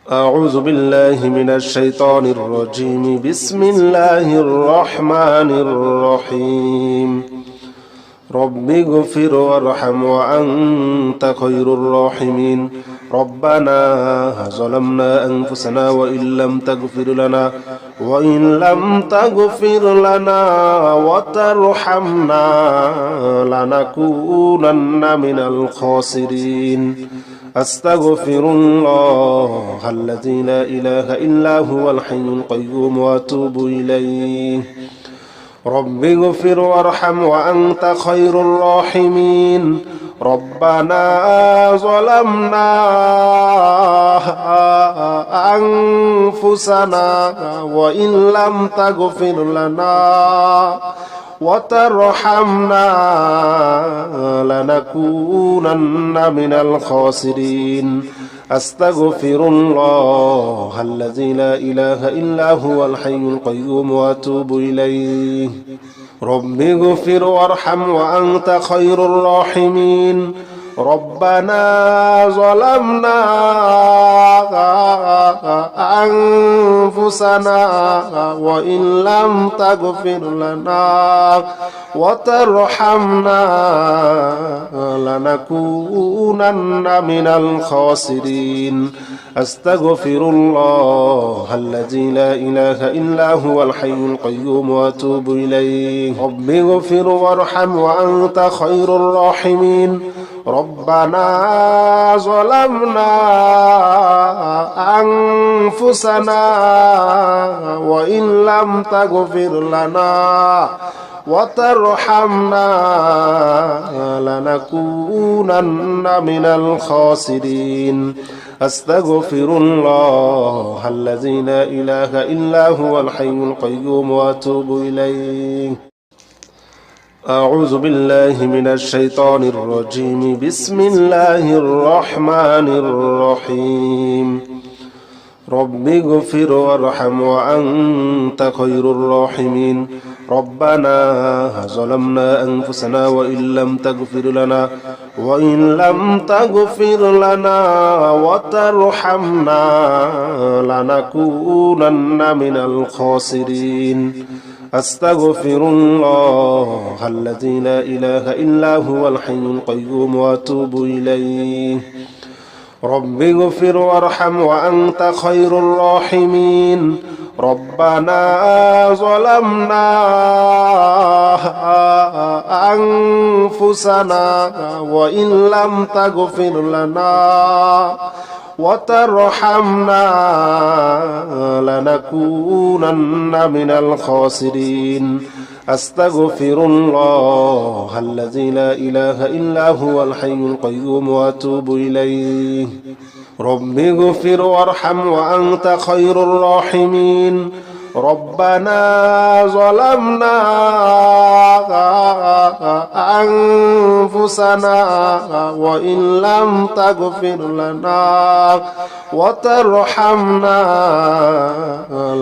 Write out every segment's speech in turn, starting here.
أعوذ بالله من الشيطان الرجيم. بسم الله الرحمن الرحيم. رب اغفر وارحم وأنت خير الراحمين. ربنا ظلمنا أنفسنا وإن لم تغفر لنا وترحمنا لنكونن من الخاسرين. أستغفر الله الذي لا إله إلا هو الحي القيوم وأتوب إليه. رب اغفر وارحم وأنت خير الراحمين. ربنا ظلمنا أنفسنا وإن لم تغفر لنا وترحمنا لنكونن من الخاسرين. أستغفر الله الذي لا إله إلا هو الحي القيوم وأتوب إليه. رب اغفر وارحم وأنت خير الراحمين. ربنا ظلمنا أنفسنا وإن لم تغفر لنا وترحمنا لنكونن من الخاسرين. أستغفر الله الذي لا إله إلا هو الحي القيوم وأتوب إليه. رب اغفر وارحم وأنت خير الراحمين. ربنا ظلمنا أنفسنا وإن لم تغفر لنا وترحمنا لنكونن من الخاسرين. أستغفر الله الذي لا إله إلا هو الحي القيوم وأتوب إليه. أعوذ بالله من الشيطان الرجيم. بسم الله الرحمن الرحيم. رب اغفر وارحم وأنت خير الراحمين. ربنا ظلمنا أنفسنا وإن لم تغفر لنا وترحمنا لنكونن من الخاسرين. أستغفر الله الذي لا إله إلا هو الحي القيوم وأتوب إليه. رب اغفر وارحم وأنت خير الراحمين. ربنا ظلمنا أنفسنا وإن لم تغفر لنا وترحمنا لنكونن من الخاسرين. أستغفر الله الذي لا إله إلا هو الحي القيوم وأتوب إليه. رب اغفر وارحم وأنت خير الراحمين. ربنا ظلمنا أنفسنا وإن لم تغفر لنا وترحمنا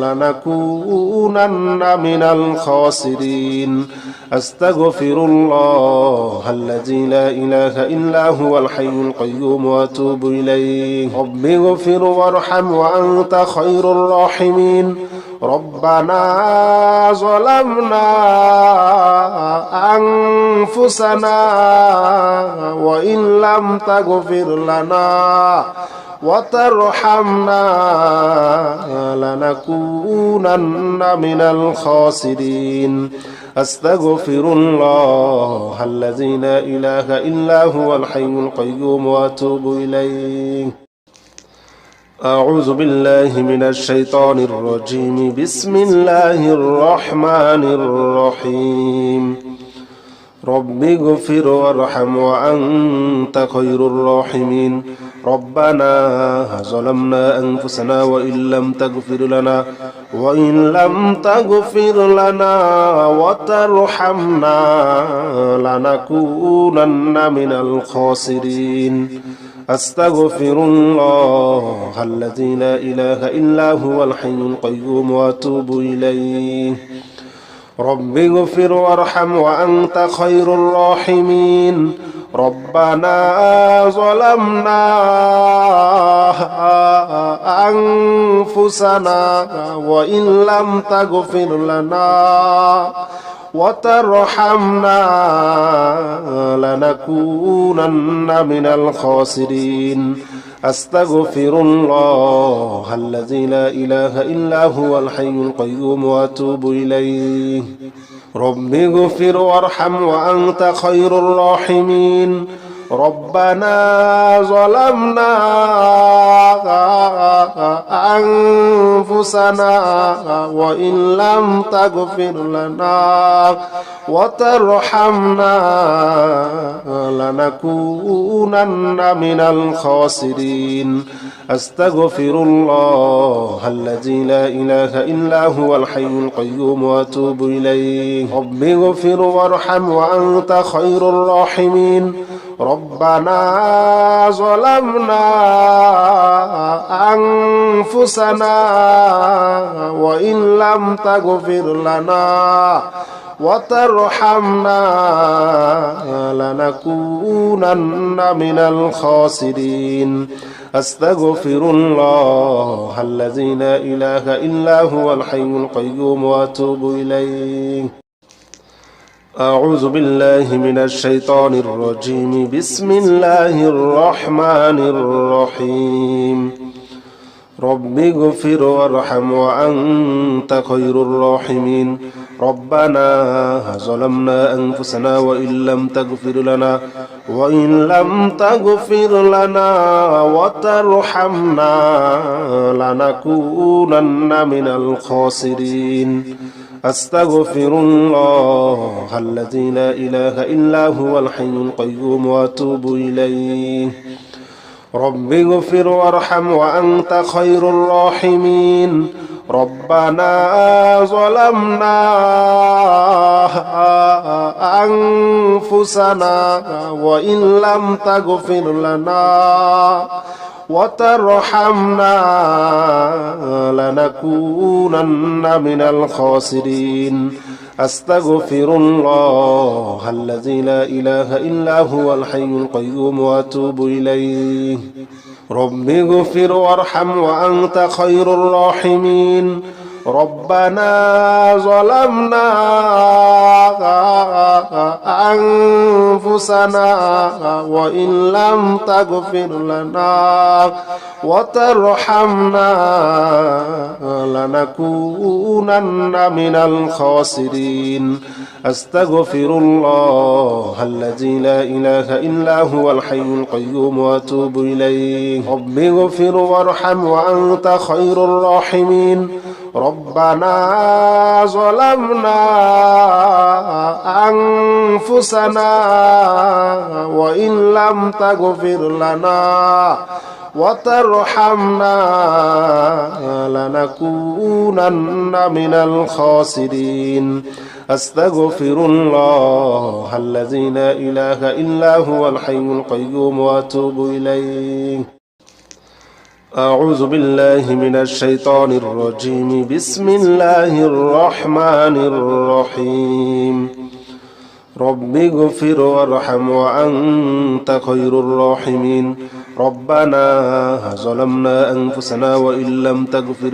لنكونن من الخاسرين. أستغفر الله الذي لا إله إلا هو الحي القيوم وأتوب إليه. رب اغفر وارحم وأنت خير الراحمين. ربنا ظلمنا أنفسنا وإن لم تغفر لنا وترحمنا لنكونن من الخاسرين. أستغفر الله الذي لا إله إلا هو الحي القيوم وأتوب إليه. أعوذ بالله من الشيطان الرجيم. بسم الله الرحمن الرحيم. رب اغفر وارحم وأنت خير الراحمين. ربنا ظلمنا أنفسنا وإن لم تغفر لنا وترحمنا لنكونن من الخاسرين. أستغفر الله الذي لا إله إلا هو الحي القيوم وأتوب إليه. رب اغفر وارحم وأنت خير الراحمين. ربنا ظلمنا أنفسنا وإن لم تغفر لنا وترحمنا لنكونن من الخاسرين أستغفر الله الذي لا إله إلا هو الحي القيوم وأتوب إليه رب اغفر وارحم وأنت خير الراحمين ربنا ظلمنا أنفسنا وإن لم تغفر لنا وترحمنا لنكونن من الخاسرين أستغفر الله الذي لا إله إلا هو الحي القيوم وأتوب إليه رب اغفر وارحم وأنت خير الراحمين ربنا ظلمنا أنفسنا وإن لم تغفر لنا وترحمنا لنكونن من الخاسرين أستغفر الله الذي لا إله إلا هو الحي القيوم وأتوب إليه أعوذ بالله من الشيطان الرجيم بسم الله الرحمن الرحيم رب اغفر وارحم وأنت خير الراحمين ربنا ظلمنا أنفسنا وإن لم تغفر لنا وترحمنا لنكونن من الخاسرين أستغفر الله الذي لا إله إلا هو الحي القيوم وأتوب إليه رب اغفر وارحم وأنت خير الراحمين ربنا ظلمنا أنفسنا وإن لم تغفر لنا وترحمنا لنكونن من الخاسرين أستغفر الله الذي لا إله إلا هو الحي القيوم وأتوب إليه رب اغفر وارحم وأنت خير الراحمين ربنا ظلمنا أنفسنا وإن لم تغفر لنا وترحمنا لنكونن من الخاسرين أستغفر الله الذي لا إله إلا هو الحي القيوم وأتوب إليه رب اغفر وارحم وأنت خير الراحمين ربنا ظلمنا أنفسنا وإن لم تغفر لنا وترحمنا لنكونن من الخاسرين أستغفر الله الذي لا إله إلا هو الحي القيوم وأتوب إليه أعوذ بالله من الشيطان الرجيم بسم الله الرحمن الرحيم رب اغفر وارحم وأنت خير الراحمين ربنا ظلمنا أنفسنا وإن لم تغفر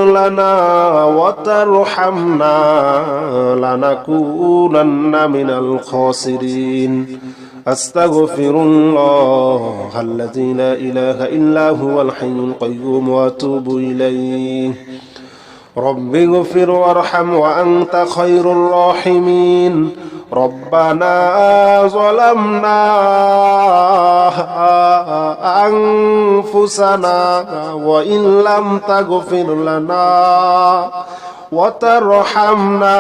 لنا وترحمنا لنكونن من الخاسرين أستغفر الله الذي لا إله إلا هو الحي القيوم وأتوب إليه رب اغفر وارحم وأنت خير الراحمين ربنا ظلمنا أنفسنا وإن لم تغفر لنا وترحمنا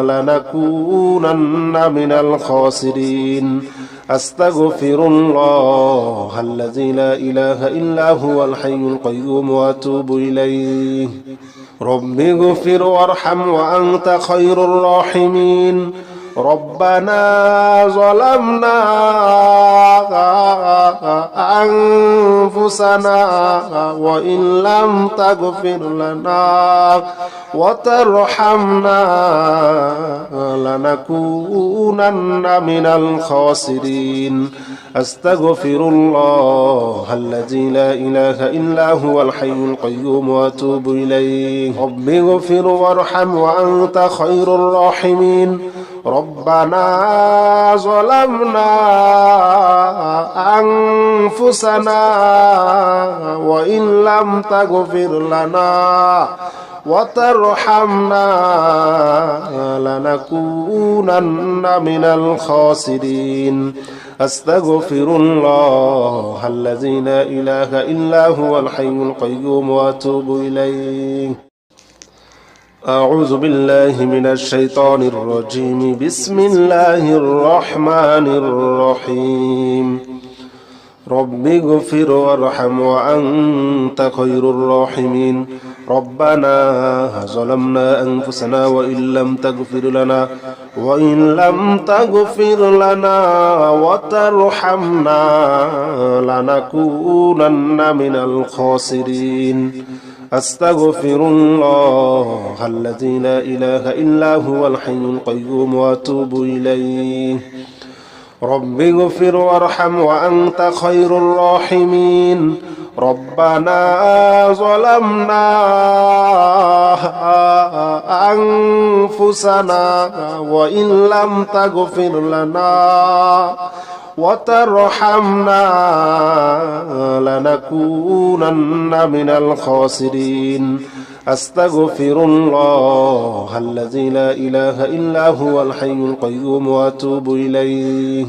لنكونن من الخاسرين أستغفر الله الذي لا إله إلا هو الحي القيوم وأتوب إليه رب اغفر وارحم وأنت خير الراحمين ربنا ظلمنا أنفسنا وإن لم تغفر لنا وترحمنا لنكونن من الخاسرين أستغفر الله الذي لا إله إلا هو الحي القيوم وأتوب إليه رب اغفر وارحم وأنت خير الراحمين ربنا ظلمنا أنفسنا وإن لم تغفر لنا وترحمنا لنكونن من الخاسرين أستغفر الله الذي لا إله إلا هو الحي القيوم وأتوب إليه أعوذ بالله من الشيطان الرجيم بسم الله الرحمن الرحيم رب اغفر وارحم وأنت خير الراحمين ربنا ظلمنا أنفسنا وإن لم تغفر لنا وترحمنا لنكونن من الخاسرين أستغفر الله الذي لا إله إلا هو الحي القيوم وأتوب إليه رب اغفر وارحم وأنت خير الراحمين ربنا ظلمنا أنفسنا وإن لم تغفر لنا وترحمنا لنكونن من الخاسرين أستغفر الله الذي لا إله إلا هو الحي القيوم وأتوب إليه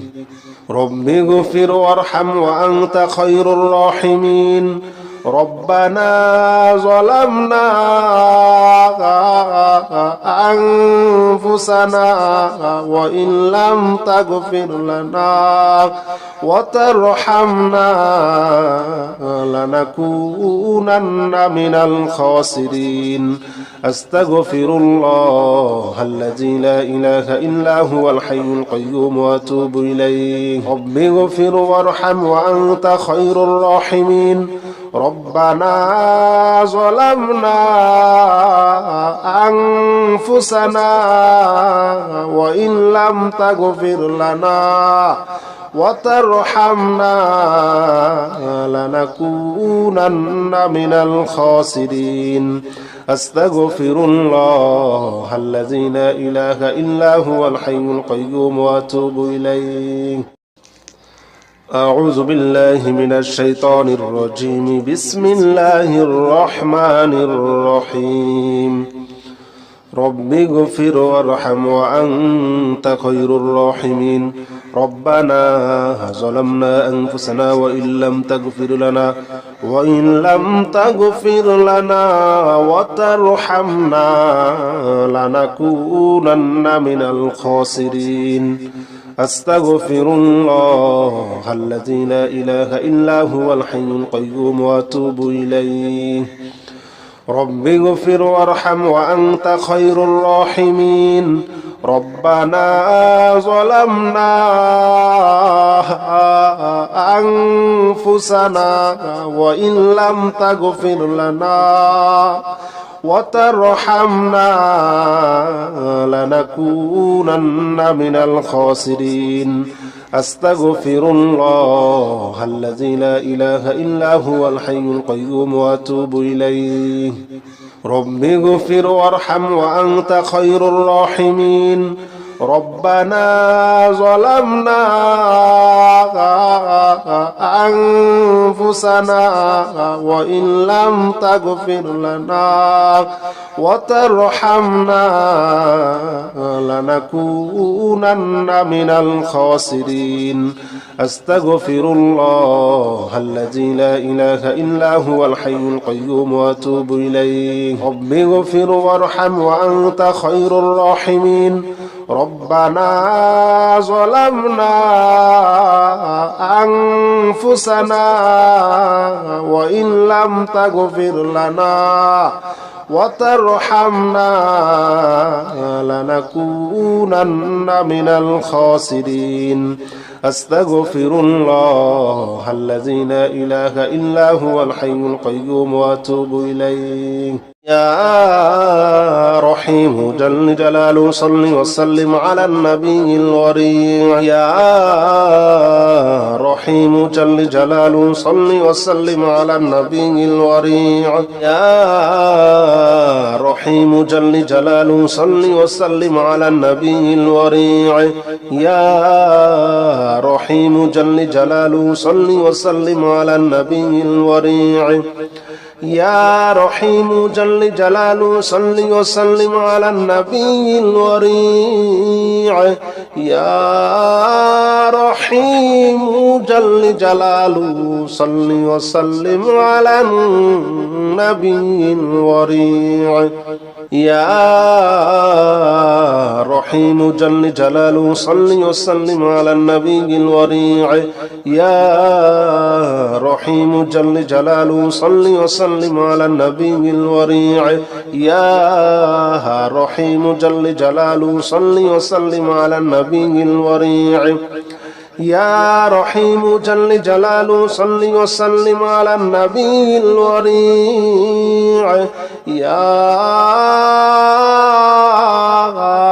رب اغفر وارحم وأنت خير الراحمين ربنا ظلمنا أنفسنا وإن لم تغفر لنا وترحمنا لنكونن من الخاسرين أستغفر الله الذي لا إله إلا هو الحي القيوم وأتوب إليه رب اغفر وارحم وأنت خير الراحمين ربنا ظلمنا أنفسنا وإن لم تغفر لنا وترحمنا لنكونن من الخاسرين أستغفر الله الذي لا إله إلا هو الحي القيوم وأتوب إليه أعوذ بالله من الشيطان الرجيم بسم الله الرحمن الرحيم رب اغفر وارحم وأنت خير الراحمين ربنا ظلمنا أنفسنا وإن لم تغفر لنا وترحمنا لنكونن من الخاسرين أستغفر الله الذي لا إله إلا هو الحي القيوم وأتوب إليه رب اغفر وارحم وأنت خير الراحمين ربنا ظلمنا أنفسنا وإن لم تغفر لنا وترحمنا لنكونن من الخاسرين أستغفر الله الذي لا إله إلا هو الحي القيوم وأتوب إليه رب اغفر وارحم وأنت خير الراحمين ربنا ظلمنا أنفسنا وإن لم تغفر لنا وترحمنا لنكونن من الخاسرين أستغفر الله الذي لا إله إلا هو الحي القيوم وأتوب إليه رب اغفر وارحم وأنت خير الراحمين ربنا ظلمنا أنفسنا وإن لم تغفر لنا وترحمنا لنكونن من الخاسرين أستغفر الله الذي لا إله إلا هو الحي القيوم وأتوب إليه يا رحيم جل جلاله صل وسلم على النبي الوريع يا رحيم جل جلاله صل وسلم على النبي الوريع يا رحيم جل جلاله صل وسلم على النبي الوريع يا رحيم جل جلاله صل وسلم على النبي الوريع يا رحيم جل جلاله صل وسلم على النبي الوريع يا رحيم جل جلاله صل وسلم على النبي الوريع يا رحيم جل جلاله صل وسلم على النبي الوريع يا رحيم جل جلاله صل وسلم على النبي الوريع يا رحيم جل جلاله صل وسلم على النبي الوريع يا رحيم جل جلاله صل وسلم على النبي الوريع يا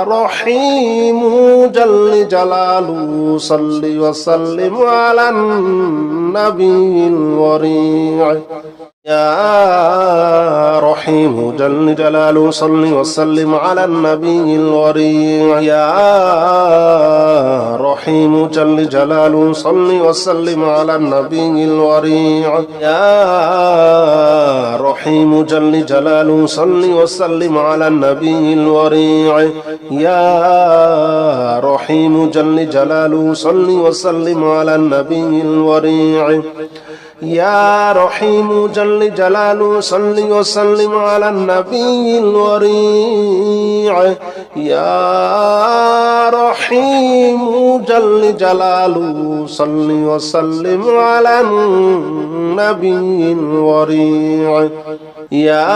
رحيم جل جلاله صل وسلم على النبي الوريع يا رحيم جل جلاله صل وسلم على النبي الوريع يا رحيم جل جلاله صل وسلم على النبي الوريع يا رحيم جل جلاله صل وسلم على النبي الوريع يا رحيم جل جلاله صل وسلم على النبي الوريع يا رحيم جل جلاله صل وسلم على النبي الوريع يا رحيم جل جلاله صل وسلم على النبي الوريع يا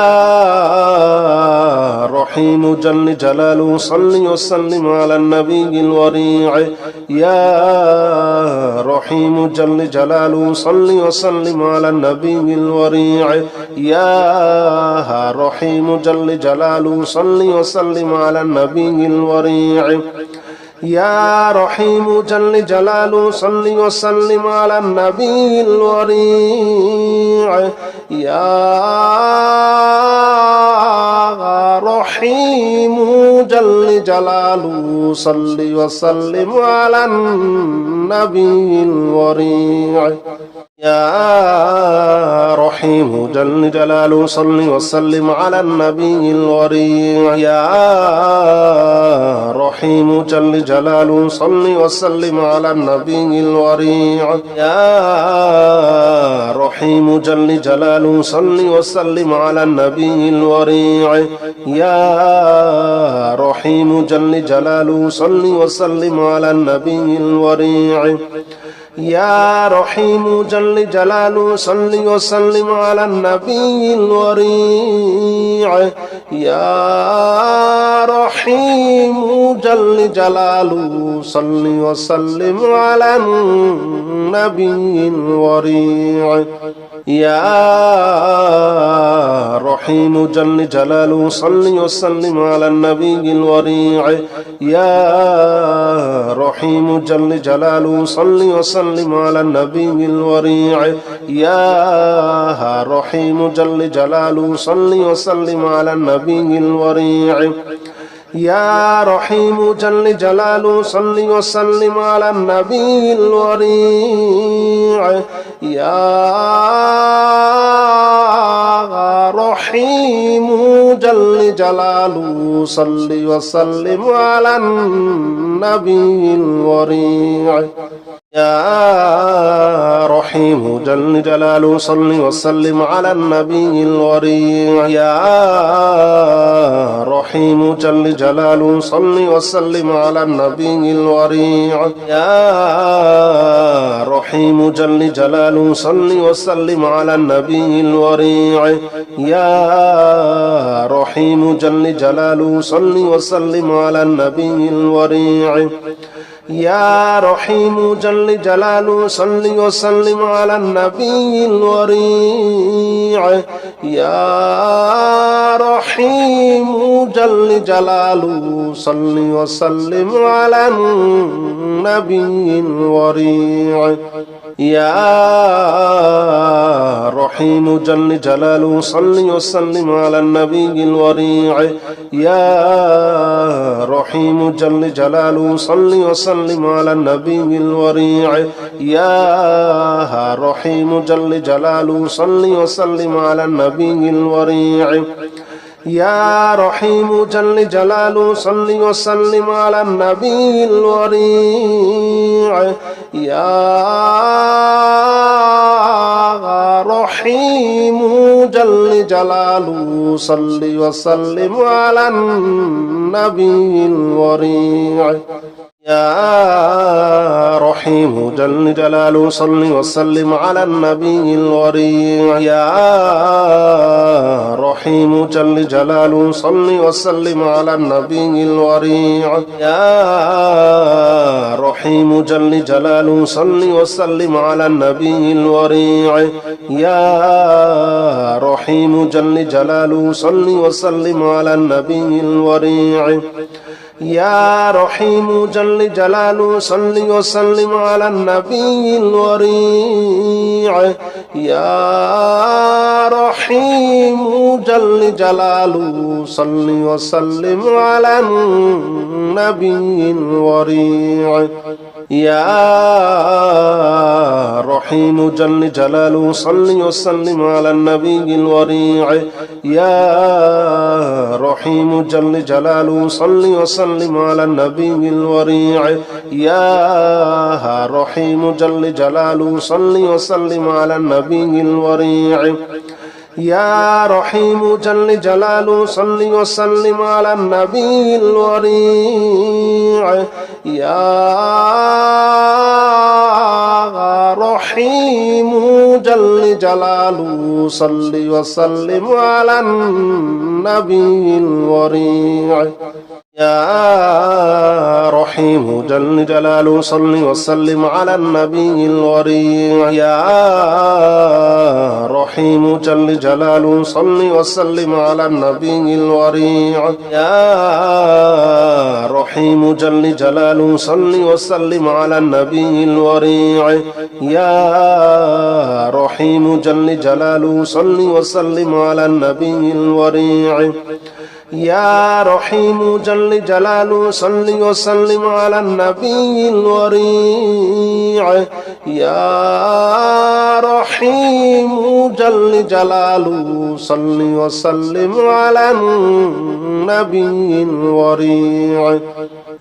رحيم جل جلاله صل وسلم على النبي الوريع يا رحيم جل جلاله صل وسلم على النبي الوريع يا رحيم جل جلاله صل وسلم على النبي الوريع يا رحيم جل جلاله صل وسلم على النبي الوريع يا رحيم جل جلاله صل وسلم على النبي الوريع يا رحيم جل جلاله صل وسلم على النبي الوريع يا رحيم جل جلاله صل وسلم على النبي الوريع يا رحيم جل جلاله صل وسلم على النبي الوريع يا رحيم جل جلاله صل وسلم على النبي الوريع يا رحيم جل جلاله صل وسلم على النبي الوريع يا رحيم جل جلاله صل وسلم على النبي الوريع يا رحيم جل جلاله صل وسلم على النبي الوريع يا رحيم جل جلاله صل وسلم على النبي الوريع يا رحيم جل جلاله صل وسلم على النبي الوريع يا رحيم جل جلاله صل وسلم على النبي الوريع يا رحيم جل جلاله صل وسلم على النبي الوريع يا رحيم جل جلاله صل وسلم على النبي الوريع يا رحيم جل جلاله صل وسلم على النبي الوريع يا رحيم جل جلاله صل وسلم على النبي الوريع يا رحيم جل جلاله صل وسلم على النبي الوريع يا رحيم جل جلاله صل وسلم على النبي الوريع يا رحيم جل جلاله صل وسلم على النبي الوريع يا رحيم جل جلاله صل وسلم على النبي الوريع يا رحيم جل جلاله صل وسلم على النبي الوريع يا رحيم جل جلاله صل وسلم على النبي الوريع يا رحيم جل جلاله صل وسلم على النبي الوريع يا رحيم جل جلاله صل وسلم على النبي الوريع يا رحيم جل جلاله صل وسلم على النبي الوريع يا رحيم جل جلاله صل وسلم على النبي الوريع يا رحيم جل جلاله صل وسلم على النبي الوريع يا رحيم جل جلاله صل وسلم على النبي الوريع يا رحيم جل جلاله صل وسلم على النبي الوريع يا رحيم جل جلاله صل وسلم على النبي الوريع يا رحيم جل جلاله صل وسلم على النبي الوريع يا رحيم جل جلاله صل وسلم على النبي الوريع يا رحيم جل جلاله صل وسلم على النبي الوريع يا رحيم جل جلاله صل وسلم على النبي الوريع يا رحيم جل جلاله صل وسلم على النبي الوريع يا رحيم جل جلاله صل وسلم على النبي الوريع يا رحيم جل جلاله صل وسلم على النبي الوريع يا رحيم جل جلاله صل وسلم على النبي الوريع يا رحيم جل جلاله صل وسلم على النبي الوريع يا رحيم جل جلاله صل وسلم على النبي الوريع يا رحيم جل جلاله صل وسلم على النبي الوريع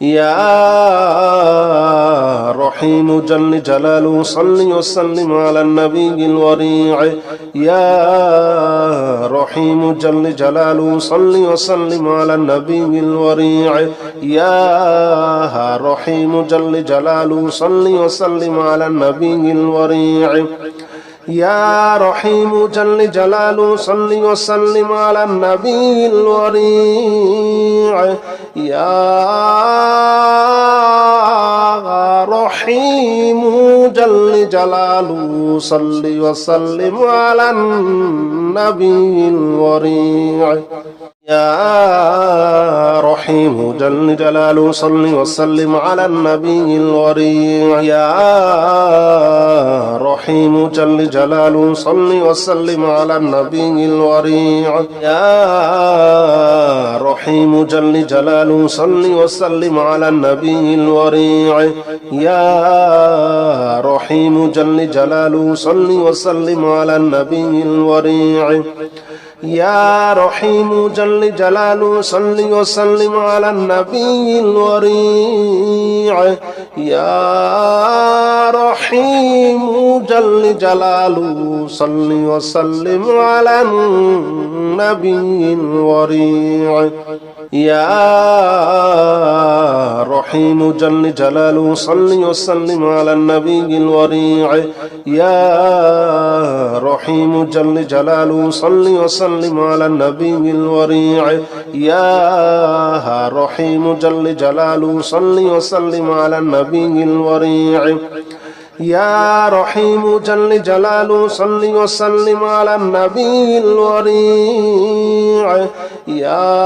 يا رحيم جل جلاله صل وسلم على النبي الوريع يا رحيم جل جلاله صل وسلم على النبي الوريع يا رحيم جل جلاله صل وسلم على النبي الوريع يا رحيم جل جلاله صل وسلم على النبي الوريع يا رحيم جل جلاله صل وسلم على النبي الوريع يا رحيم جل جلاله صل وسلم على النبي الوريع يا رحيم جل جلاله صل وسلم على النبي الوريع يا رحيم جل جلاله صل وسلم على النبي الوريع يا رحيم جل جلاله صل وسلم على النبي الوريع يا رحيم جل جلاله صل وسلم على النبي الوريع يا رحيم جل جلاله صل وسلم على النبي الوريع يا رحيم جل جلاله صل وسلم على النبي الوريع يا رحيم جل جلاله صل وسلم على النبي الوريع يا رحيم جل جلاله صل وسلم على النبي الوريع يا رحيم جل جلاله صل وسلم على النبي الوريع يا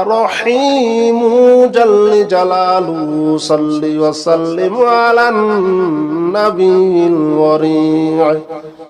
رحيم جل جلاله صل وسلم على النبي الوريع